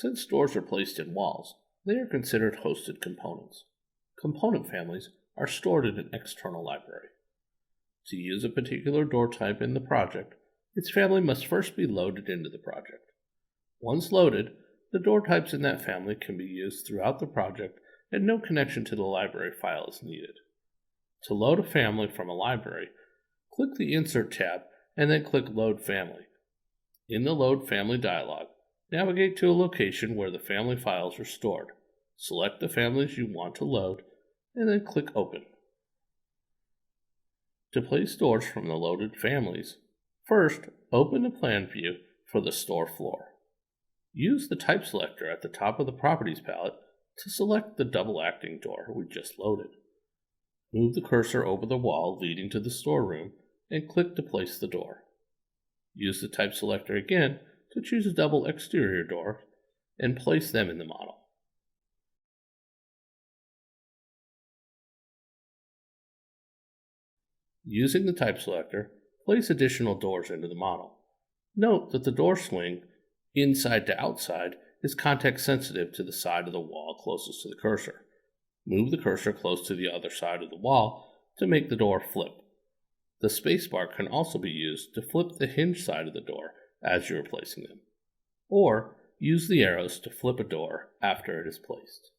Since doors are placed in walls, they are considered hosted components. Component families are stored in an external library. To use a particular door type in the project, its family must first be loaded into the project. Once loaded, the door types in that family can be used throughout the project and no connection to the library file is needed. To load a family from a library, click the Insert tab and then click Load Family. In the Load Family dialog, navigate to a location where the family files are stored. Select the families you want to load and then click Open. To place doors from the loaded families, first open the plan view for the store floor. Use the type selector at the top of the Properties palette to select the double-acting door we just loaded. Move the cursor over the wall leading to the storeroom and click to place the door. Use the type selector again to choose a double exterior door and place them in the model. Using the type selector, place additional doors into the model. Note that the door swing, inside to outside, is context sensitive to the side of the wall closest to the cursor. Move the cursor close to the other side of the wall to make the door flip. The spacebar can also be used to flip the hinge side of the door as you are placing them, or use the arrows to flip a door after it is placed.